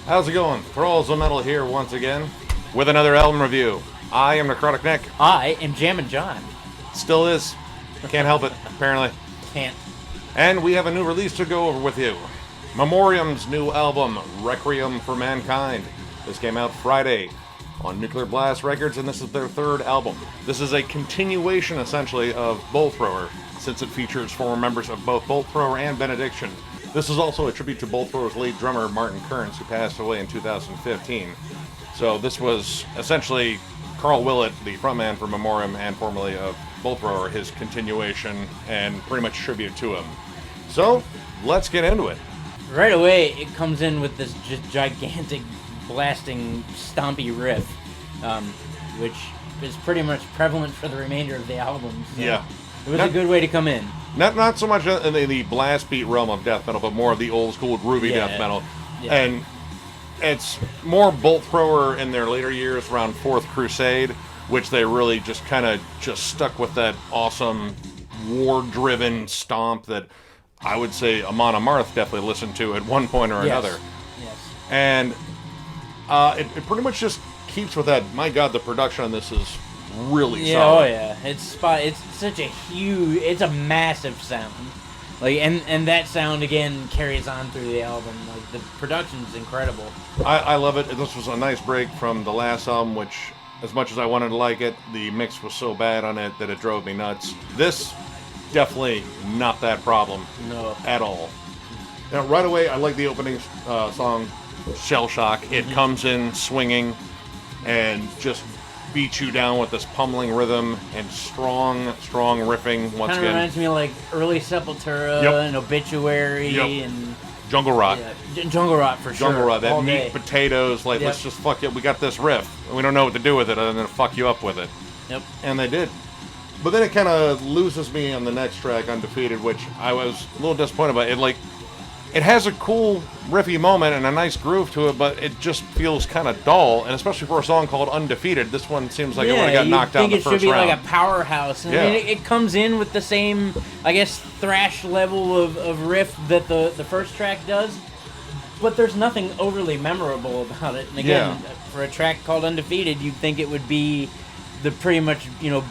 How's it going? Thralls of Metal here once again with another album review. I am Necrotic Nick. I am Jammin John. Still is. Can't help it, apparently. Can't. And we have a new release to go over with you. Memoriam's new album, Requiem for Mankind. This came out Friday on Nuclear Blast Records, and this is their third album. This is a continuation, essentially, of Bolt Thrower, since it features former members of both Bolt Thrower and Benediction. This is also a tribute to Bolt Thrower's lead drummer, Martin Kearns, who passed away in 2015. So this was essentially Carl Willett, the frontman for Memoriam and formerly of Bolt Thrower, his continuation and pretty much tribute to him. So, let's get into it. Right away, it comes in with this just gigantic, blasting, stompy riff, which is pretty much prevalent for the remainder of the album. So Yeah. it was a good way to come in. Not so much in the blast beat realm of death metal, but more of the old school groovy death metal. Yeah. And it's more Bolt Thrower in their later years around Fourth Crusade, which they really just kind of just stuck with that awesome war-driven stomp that I would say Amon Amarth definitely listened to at one point or another. Yes. And it pretty much just keeps with that. My God, the production on this is really solid. Oh yeah, it's such a huge, it's a massive sound, like and that sound again carries on through the album. Like the production's incredible. I love it. This was a nice break from the last album, which, as much as I wanted to like it, the mix was so bad on it that it drove me nuts. This, definitely not that problem. No. At all. Now, right away, I like the opening song, Shell Shock. It comes in swinging and just beats you down with this pummeling rhythm and strong riffing once Kind of again. reminds me of like early Sepultura and Obituary and Jungle Rot. Yeah, Jungle Rot for sure. Jungle Rot, that all meat day. potatoes, like, let's just fuck it. We got this riff, and we don't know what to do with it other than to fuck you up with it. Yep. And they did. But then it kind of loses me on the next track, Undefeated, which I was a little disappointed about. It has a cool riffy moment and a nice groove to it, but it just feels kind of dull, and especially for a song called Undefeated, this one seems like it would have got knocked out in the first round. Yeah, you think it should be like a powerhouse. And I mean, it comes in with the same, I guess, thrash level of riff that the first track does, but there's nothing overly memorable about it. And again, for a track called Undefeated, you'd think it would be the pretty much,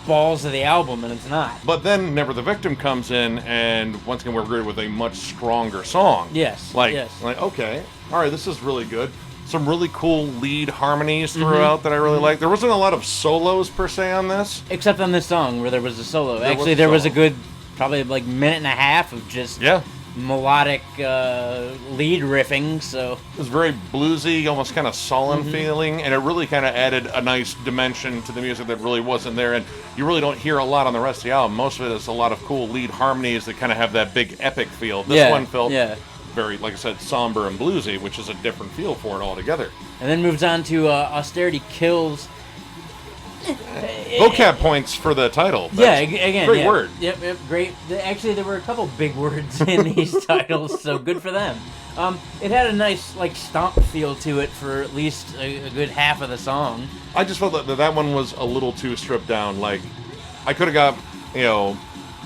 balls of the album, and it's not. But then Never the Victim comes in, and once again we're greeted with a much stronger song. Yes. Like, okay, all right, this is really good. Some really cool lead harmonies throughout that I really like. There wasn't a lot of solos per se on this. Except on this song where there was a solo. There was a good, probably like minute and a half of just melodic lead riffing, so it was very bluesy, almost kind of sullen feeling, and it really kind of added a nice dimension to the music that really wasn't there, and you really don't hear a lot on the rest of the album. Most of it is a lot of cool lead harmonies that kind of have that big epic feel. This one felt very, like I said, somber and bluesy, which is a different feel for it altogether. And then moves on to Austerity Kills. Vocab points for the title. Great word. Yep, great. Actually, there were a couple big words in these titles, so good for them. It had a nice, like, stomp feel to it for at least a good half of the song. I just felt that one was a little too stripped down. Like, I could have got,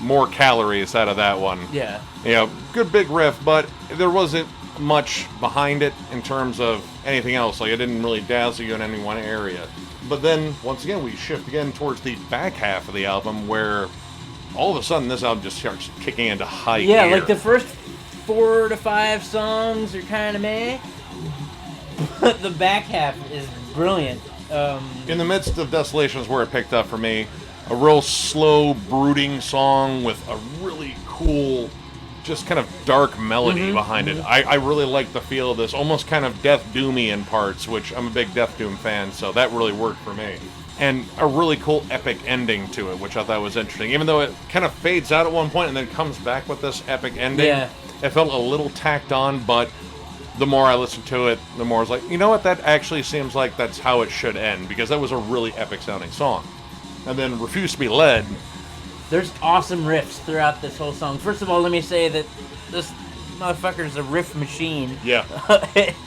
more calories out of that one. Yeah. Good big riff, but there wasn't much behind it in terms of anything else. Like, it didn't really dazzle you in any one area. But then, once again, we shift again towards the back half of the album, where all of a sudden this album just starts kicking into high gear. Yeah, like the first 4 to 5 songs are kind of meh, but the back half is brilliant. In the Midst of Desolation is where it picked up for me. A real slow, brooding song with a really cool, just kind of dark melody behind it. I really like the feel of this, almost kind of Death Doomy in parts, which I'm a big Death Doom fan, so that really worked for me. And a really cool epic ending to it, which I thought was interesting. Even though it kind of fades out at one point and then comes back with this epic ending, it felt a little tacked on, but the more I listened to it, the more I was like, you know what, that actually seems like that's how it should end, because that was a really epic sounding song. And then Refuse to Be Led. There's awesome riffs throughout this whole song. First of all, let me say that this motherfucker's a riff machine. Yeah.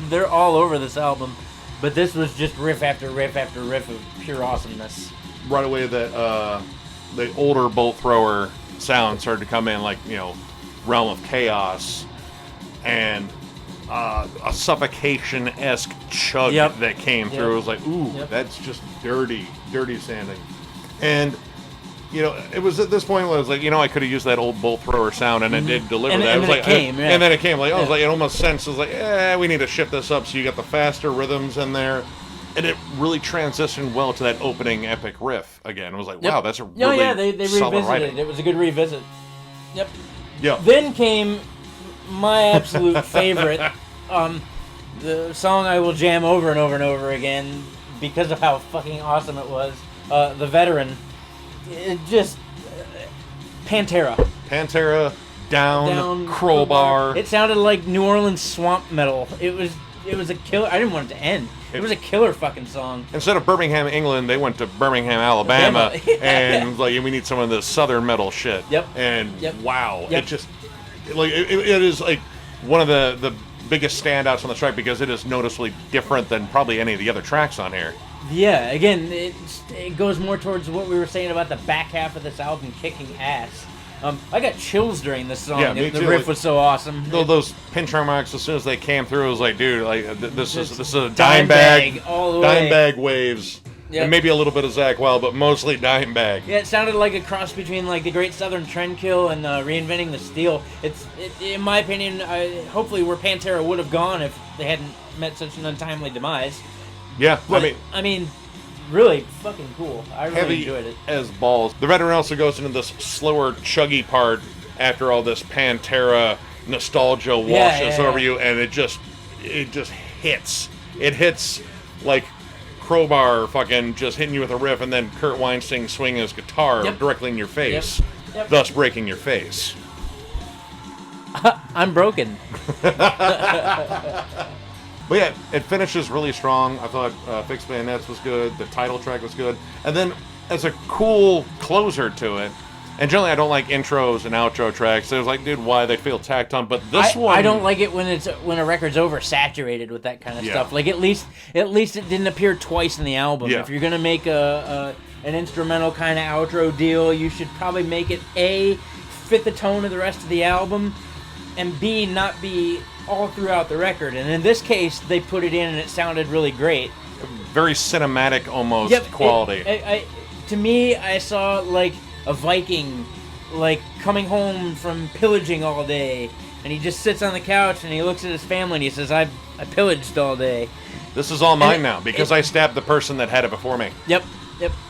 They're all over this album. But this was just riff after riff after riff of pure awesomeness. Right away, the older Bolt Thrower sound started to come in, like, Realm of Chaos. And a suffocation-esque chug that came through. It was like, ooh, that's just dirty sounding. And, you know, it was at this point where I was like, you know, I could have used that old bolt thrower sound, and it did deliver that. And it was then like, it came, and then it came. Like, I was like, it almost sensed, it was like, we need to shift this up so you got the faster rhythms in there. And it really transitioned well to that opening epic riff again. It was like, wow, that's a really they solid revisited writing. it. It was a good revisit. Yep. Yeah. Then came my absolute favorite, the song I will jam over and over and over again because of how fucking awesome it was. The Veteran. It just Pantera. Pantera, down crowbar. It sounded like New Orleans swamp metal. It was a killer. I didn't want it to end. It was a killer fucking song. Instead of Birmingham, England, they went to Birmingham, Alabama, and like we need some of this southern metal shit. Yep. And wow, it just like it is like one of the biggest standouts on the track because it is noticeably different than probably any of the other tracks on here. Yeah, again, it goes more towards what we were saying about the back half of this album kicking ass. I got chills during this song. Yeah, me the too. riff was so awesome. Those pinch marks, as soon as they came through, it was like, dude, like this is a dime bag all the way. Dime bag waves. Yep. And maybe a little bit of Zakk Wylde, but mostly dime bag. Yeah, it sounded like a cross between like the Great Southern Trendkill and Reinventing the Steel. It's in my opinion, hopefully where Pantera would have gone if they hadn't met such an untimely demise. Yeah, but, I mean, really fucking cool. I really enjoyed it. As balls. The Veteran also goes into this slower, chuggy part after all this Pantera nostalgia washes over you, and it just hits. It hits like crowbar fucking just hitting you with a riff, and then Kurt Weinstein swinging his guitar directly in your face, thus breaking your face. I'm broken. But yeah, it finishes really strong. I thought Fixed Bayonets was good. The title track was good. And then as a cool closer to it, and generally I don't like intros and outro tracks. So it was like, dude, why they feel tacked on? But this one, I don't like it when a record's oversaturated with that kind of stuff. Like at least it didn't appear twice in the album. Yeah. If you're gonna make an instrumental kind of outro deal, you should probably make it A, fit the tone of the rest of the album, and B, not be all throughout the record. And in this case, they put it in and it sounded really great. Very cinematic almost quality. To me, I saw like a Viking like coming home from pillaging all day, and he just sits on the couch and he looks at his family and he says, I pillaged all day. This is all mine now because I stabbed the person that had it before me. Yep.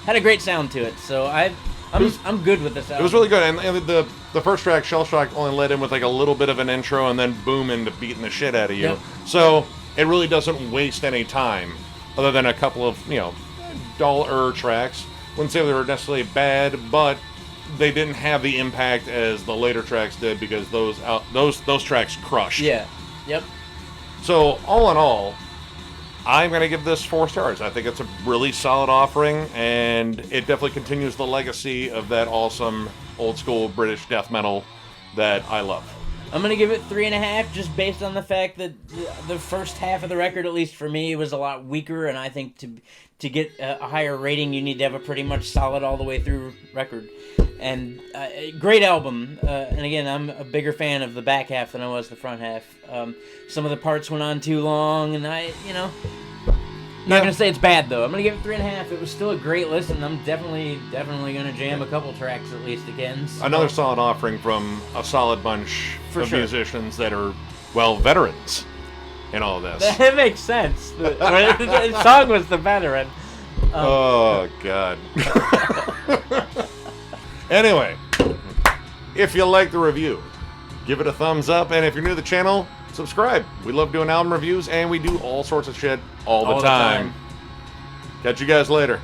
Had a great sound to it. So I'm good with this album. It was really good, and the first track, Shell Shock, only led in with like a little bit of an intro and then boom into beating the shit out of you. Yep. So it really doesn't waste any time, other than a couple of duller tracks. Wouldn't say they were necessarily bad, but they didn't have the impact as the later tracks did because those tracks crushed. Yeah. Yep. So all in all, I'm going to give this 4 stars. I think it's a really solid offering, and it definitely continues the legacy of that awesome old-school British death metal that I love. I'm going to give it 3.5 just based on the fact that the first half of the record, at least for me, was a lot weaker, and I think to get a higher rating, you need to have a pretty much solid all-the-way-through record. And great album. And again, I'm a bigger fan of the back half than I was the front half. Some of the parts went on too long, and not going to say it's bad, though. I'm going to give it 3.5. It was still a great listen. I'm definitely going to jam a couple tracks at least again. So. Another solid offering from a solid bunch of musicians that are, veterans in all of this. That makes sense. The song was The Veteran. Oh, God. Anyway, if you like the review, give it a thumbs up, and if you're new to the channel, subscribe. We love doing album reviews, and we do all sorts of shit all the time. Catch you guys later.